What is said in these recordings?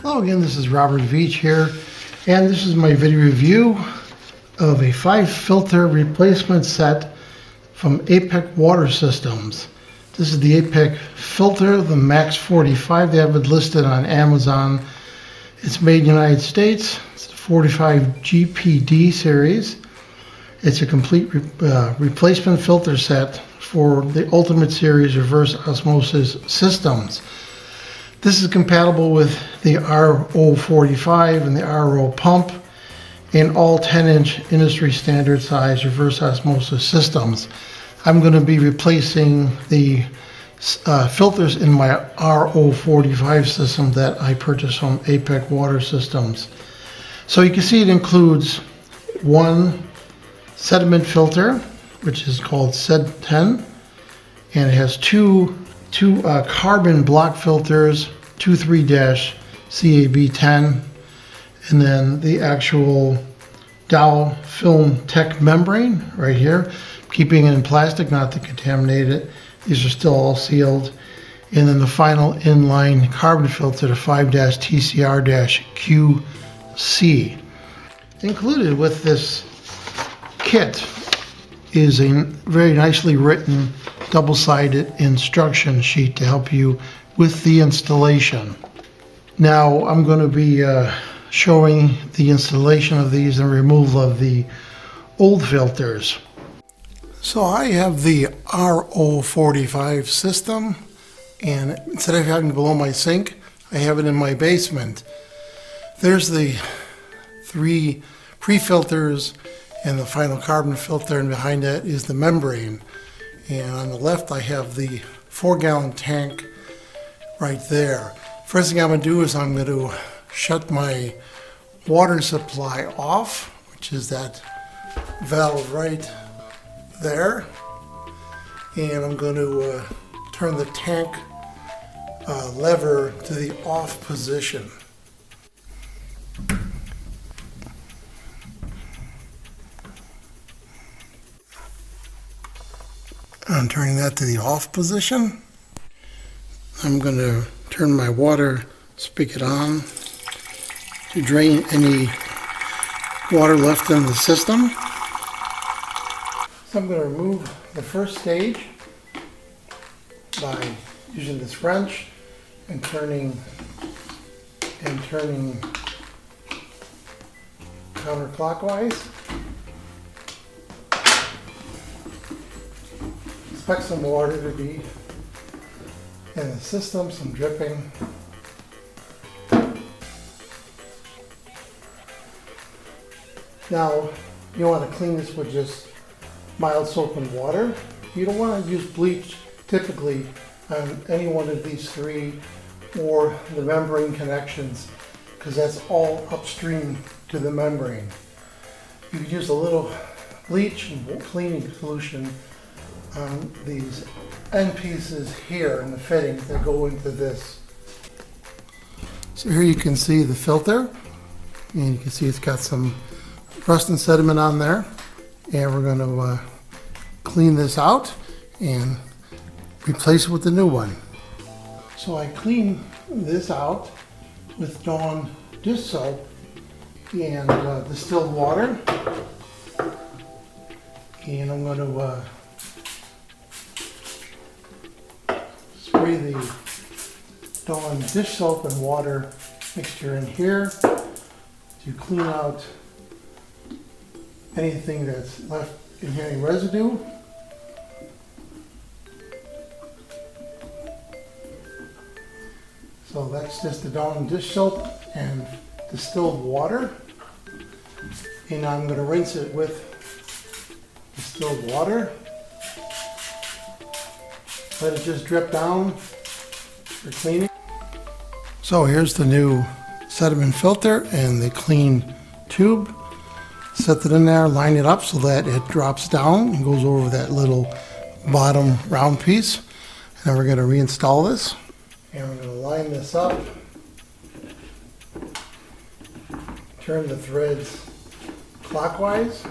Hello again, this is Robert Veach here, and this is my video review of a 5-filter replacement set from APEC Water Systems. This is the APEC Filter, the MAX45. They have it listed on Amazon. It's made in the United States. It's the 45 GPD series. It's a complete replacement filter set for the Ultimate Series reverse osmosis systems. This is compatible with the RO45 and the RO pump and all 10-inch industry standard size reverse osmosis systems. I'm going to be replacing the filters in my RO45 system that I purchased from APEC Water Systems. So you can see it includes one sediment filter, which is called SED10, and it has two carbon block filters, 23-CAB10, and then the actual Dow filmtec membrane right here, keeping it in plastic not to contaminate it. These are still all sealed. And then the final inline carbon filter, the 5-TCR-QC. Included with this kit is a very nicely written double-sided instruction sheet to help you with the installation. Now I'm going to be showing the installation of these and removal of the old filters. So I have the RO45 system, and instead of having it below my sink, I have it in my basement. There's the 3 pre-filters and the final carbon filter, and behind that is the membrane. And on the left I have the 4-gallon tank right there. First thing I'm going to do is I'm going to shut my water supply off, which is that valve right there. And I'm going to turn the tank lever to the off position. I'm turning that to the off position. I'm going to turn my water spigot on to drain any water left in the system. So I'm going to remove the first stage by using this wrench and turning counterclockwise. Expect some water to be in the system, some dripping. Now you want to clean this with just mild soap and water. You don't want to use bleach typically on any one of these 3 or the membrane connections, because that's all upstream to the membrane. You could use a little bleach and cleaning solution on these end pieces here in the fittings that go into this. So here you can see the filter, and you can see it's got some rust and sediment on there, and we're going to clean this out and replace it with the new one. So I clean this out with Dawn dish soap and distilled water, and I'm going to spray the Dawn dish soap and water mixture in here to clean out anything that's left in here, any residue. So that's just the Dawn dish soap and distilled water. And I'm going to rinse it with distilled water. Let it just drip down for cleaning. So here's the new sediment filter and the clean tube. Set it in there, line it up so that it drops down and goes over that little bottom round piece. And then we're going to reinstall this. And we're going to line this up. Turn the threads clockwise.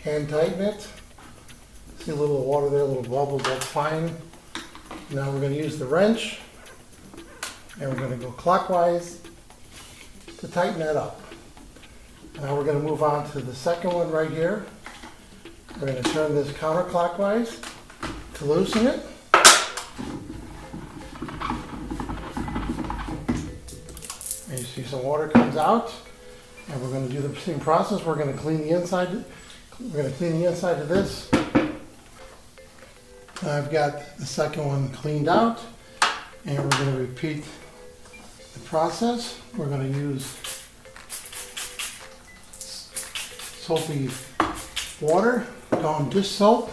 Hand tighten it. See a little water there, a little bubbles, that's fine. Now we're going to use the wrench, and we're going to go clockwise to tighten that up. Now we're going to move on to the second one right here. We're going to turn this counterclockwise to loosen it. And you see some water comes out, and we're going to do the same process. We're going to clean the inside. We're going to clean the inside of this. I've got the second one cleaned out, and we're going to repeat the process. We're going to use soapy water, Dawn dish soap,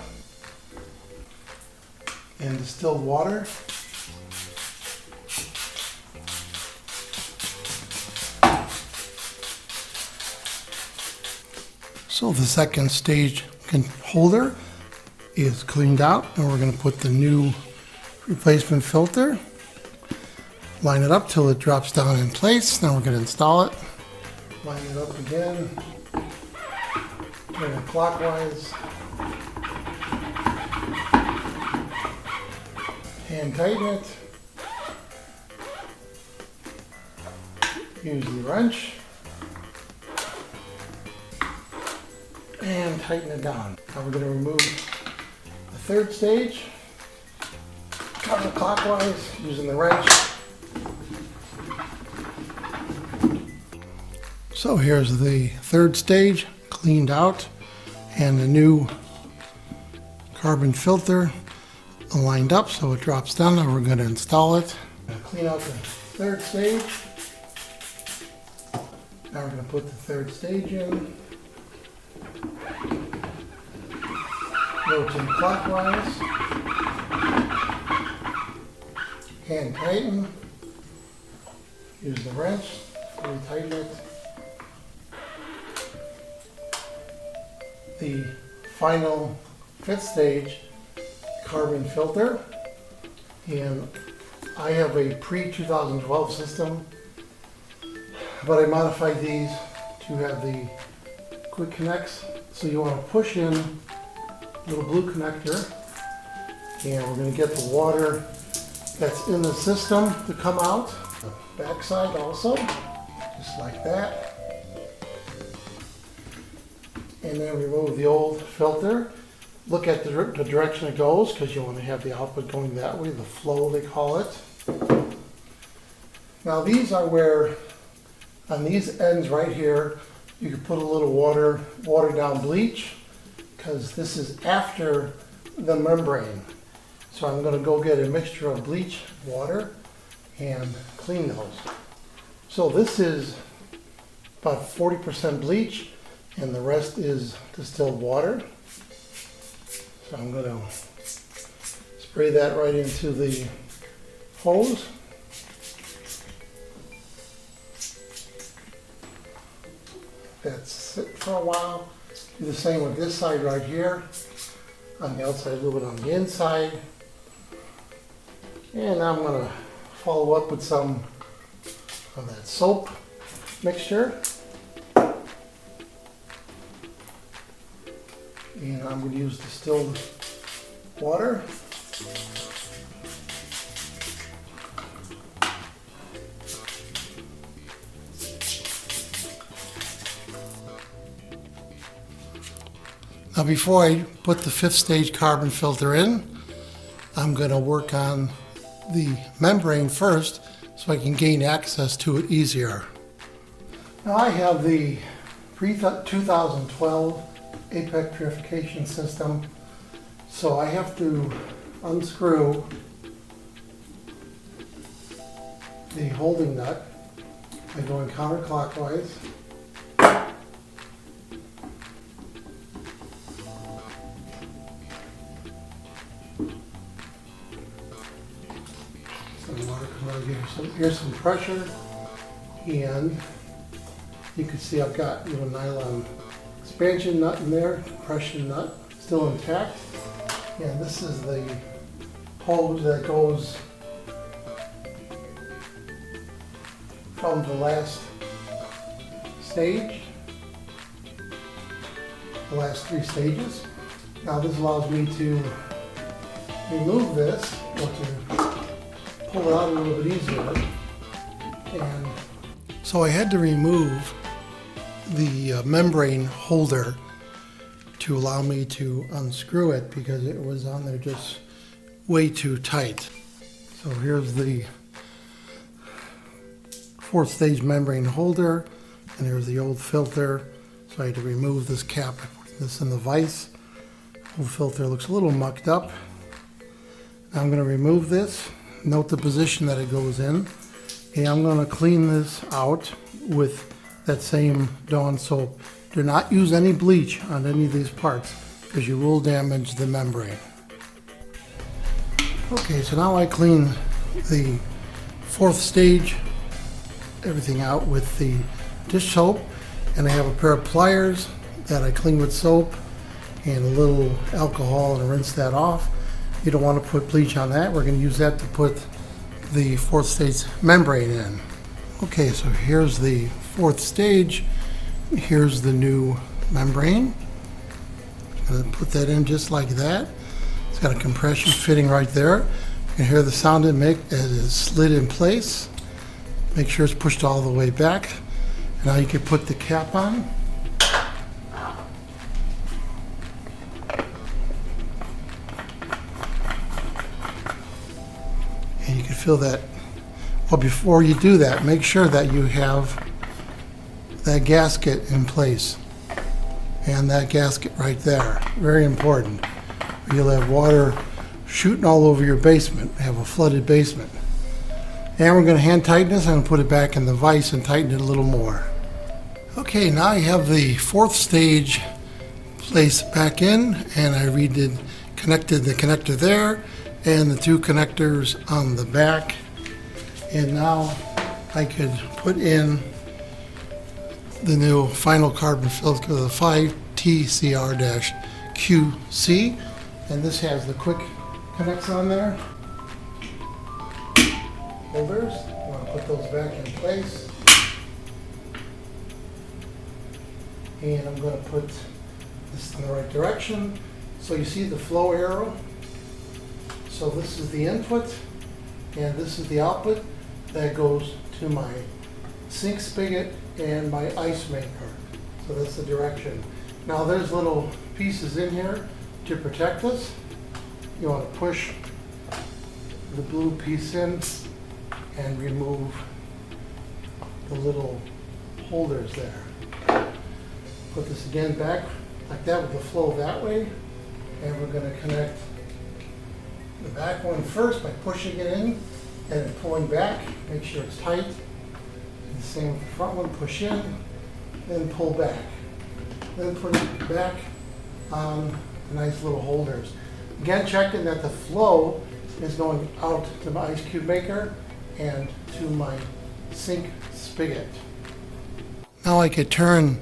and distilled water. So the second stage holder is cleaned out, and we're going to put the new replacement filter, line it up till it drops down in place. Then we're going to install it, line it up again, turn it clockwise, hand tighten it, use the wrench, and tighten it down. Now we're going to remove the third stage, counterclockwise, using the wrench. So here's the third stage cleaned out, and the new carbon filter lined up so it drops down. Now we're going to install it. Clean out the third stage. Now we're going to put the third stage in. Rotate clockwise. Hand tighten. Use the wrench to tighten it. The final fifth stage carbon filter, and I have a pre-2012 system, but I modified these to have the quick connects. So you want to push in a little blue connector, and we're going to get the water that's in the system to come out. The back side also, just like that. And then remove the old filter. Look at the direction it goes, because you want to have the output going that way, the flow they call it. Now these are where, on these ends right here, you can put a little watered down bleach, because this is after the membrane. So I'm going to go get a mixture of bleach, water, and clean those. So this is about 40% bleach, and the rest is distilled water. So I'm going to spray that right into the hose. That's sit for a while. Do the same with this side right here. On the outside, a little bit on the inside. And I'm going to follow up with some of that soap mixture. And I'm going to use distilled water. Now before I put the fifth stage carbon filter in, I'm going to work on the membrane first so I can gain access to it easier. Now I have the pre-2012 APEC purification system, so I have to unscrew the holding nut by going counterclockwise. Some water coming out here. So here's some pressure, and you can see I've got a little nylon expansion nut in there, compression nut, still intact. And this is the hose that goes from the last stage, the last three stages. Now this allows me to remove this, or to pull it out a little bit easier. And so I had to remove the membrane holder to allow me to unscrew it because it was on there just way too tight. So here's the fourth stage membrane holder, and there's the old filter. So I had to remove this cap, put this in the vise. Old filter looks a little mucked up. Now I'm going to remove this. Note the position that it goes in. And I'm going to clean this out with that same Dawn soap. Do not use any bleach on any of these parts because you will damage the membrane. Okay, so now I clean the fourth stage, everything out with the dish soap, and I have a pair of pliers that I clean with soap and a little alcohol and rinse that off. You don't want to put bleach on that. We're going to use that to put the fourth stage membrane in. Okay, so here's the fourth stage. Here's the new membrane. I'm going to put that in just like that. It's got a compression fitting right there. You can hear the sound it makes as it slid in place. Make sure it's pushed all the way back. Now you can put the cap on. And you can feel that. Well, before you do that, make sure that you have that gasket in place. And that gasket right there, very important. You'll have water shooting all over your basement, have a flooded basement. And we're going to hand tighten this. I'm going to put it back in the vise and tighten it a little more. Okay, now I have the fourth stage placed back in, and I connected the connector there and the two connectors on the back. And now I could put in the new final carbon filter, the 5TCR-QC, and this has the quick connects on there. Holders, I want to put those back in place. And I'm going to put this in the right direction. So you see the flow arrow. So this is the input, and this is the output that goes to my sink spigot and my ice maker. So that's the direction. Now there's little pieces in here to protect this. You want to push the blue piece in and remove the little holders there. Put this again back like that with the flow that way, and we're going to connect the back one first by pushing it in and pulling back. Make sure it's tight. And the same with the front one, push in, then pull back. Then put it back on the nice little holders. Again, checking that the flow is going out to my ice cube maker and to my sink spigot. Now I could turn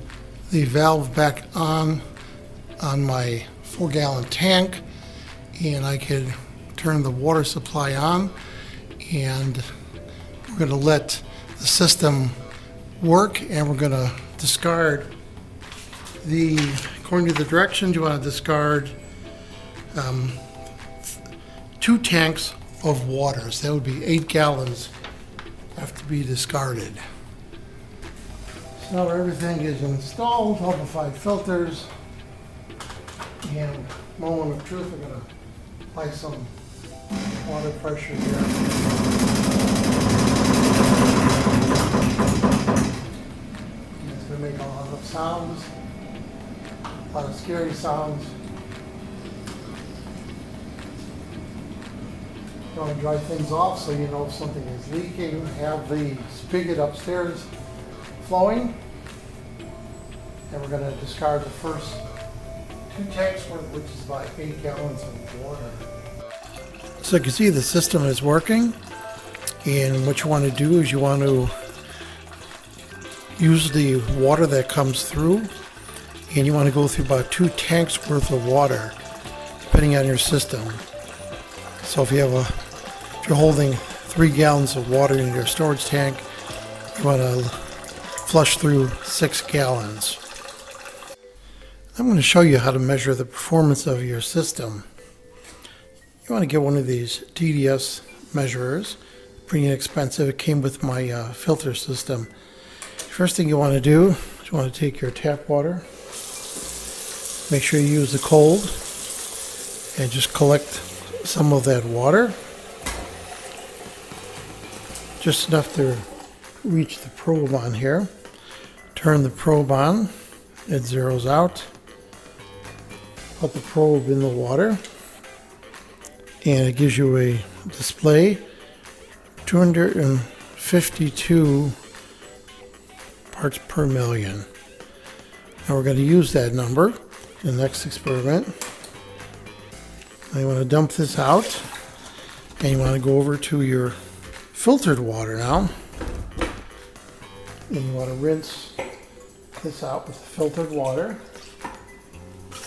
the valve back on my 4-gallon tank, and I could turn the water supply on, and we're going to let the system work, and we're going to discard according to the directions, you want to discard 2 tanks of water. So that would be 8 gallons have to be discarded. So now everything is installed, all the 5 filters, and moment of truth, we're going to apply some water pressure here. And it's going to make a lot of sounds, a lot of scary sounds. You want to dry things off so you know if something is leaking. Have the spigot upstairs flowing. And we're going to discard the first 2 tanks, which is about 8 gallons of water. So you can see the system is working. And what you want to do is you want to use the water that comes through. And you want to go through about 2 tanks worth of water, depending on your system. So if you're holding 3 gallons of water in your storage tank, you want to flush through 6 gallons. I'm going to show you how to measure the performance of your system. You want to get one of these TDS measurers. Pretty inexpensive. It came with my filter system. First thing you want to do is you want to take your tap water. Make sure you use the cold and just collect some of that water. Just enough to reach the probe on here. Turn the probe on. It zeroes out. Put the probe in the water. And it gives you a display. 252 parts per million. Now we're going to use that number in the next experiment. Now you want to dump this out, and you want to go over to your filtered water now, and you want to rinse this out with the filtered water,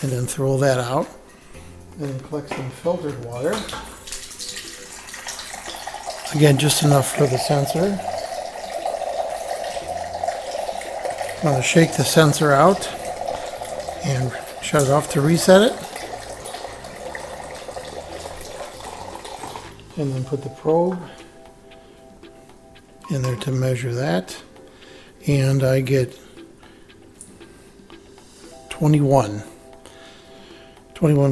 and then throw that out. Then collect some filtered water. Again, just enough for the sensor. I'm going to shake the sensor out and shut it off to reset it. And then put the probe in there to measure that. And I get 21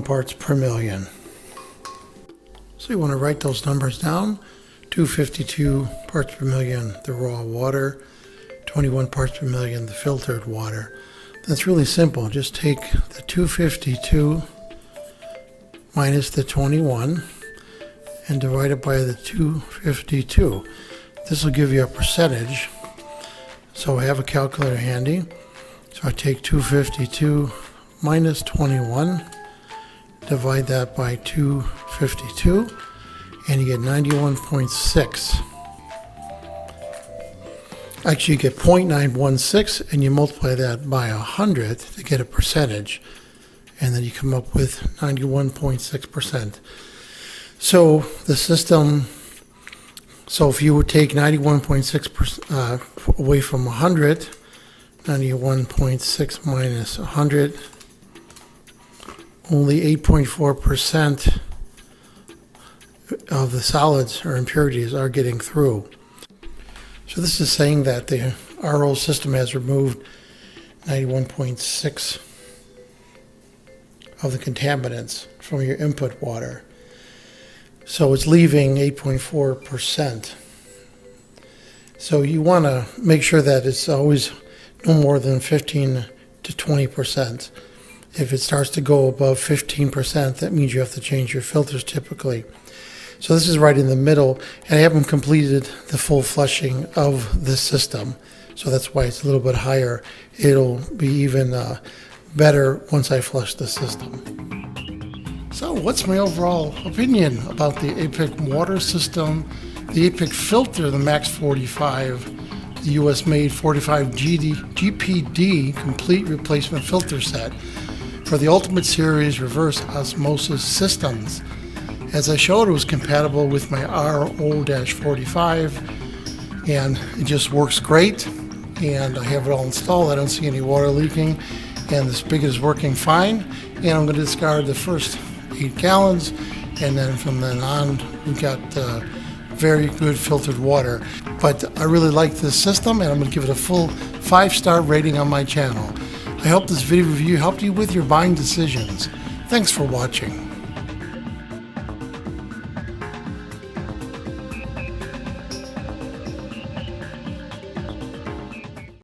parts per million. So you want to write those numbers down. 252 parts per million, the raw water. 21 parts per million, the filtered water. That's really simple. Just take the 252 minus the 21 and divide it by the 252. This will give you a percentage. So I have a calculator handy. So I take 252 minus 21, divide that by 252, and you get 91.6. Actually, you get 0.916, and you multiply that by 100 to get a percentage, and then you come up with 91.6%. So the system, so if you would take 91.6% away from 100, 91.6 minus 100, only 8.4% of the solids or impurities are getting through. So this is saying that the RO system has removed 91.6 of the contaminants from your input water. So it's leaving 8.4%. So you want to make sure that it's always no more than 15 to 20%. If it starts to go above 15%, that means you have to change your filters typically. So this is right in the middle, and I haven't completed the full flushing of this system. So that's why it's a little bit higher. It'll be even better once I flush the system. So what's my overall opinion about the APEC water system, the APEC filter, the MAX45, the US-made 45 GPD complete replacement filter set for the Ultimate Series reverse osmosis systems. As I showed, it was compatible with my RO-45, and it just works great. And I have it all installed. I don't see any water leaking, and the spigot is working fine. And I'm going to discard the first 8 gallons, and then from then on, we got very good filtered water. But I really like this system, and I'm going to give it a full 5-star rating on my channel. I hope this video review helped you with your buying decisions. Thanks for watching.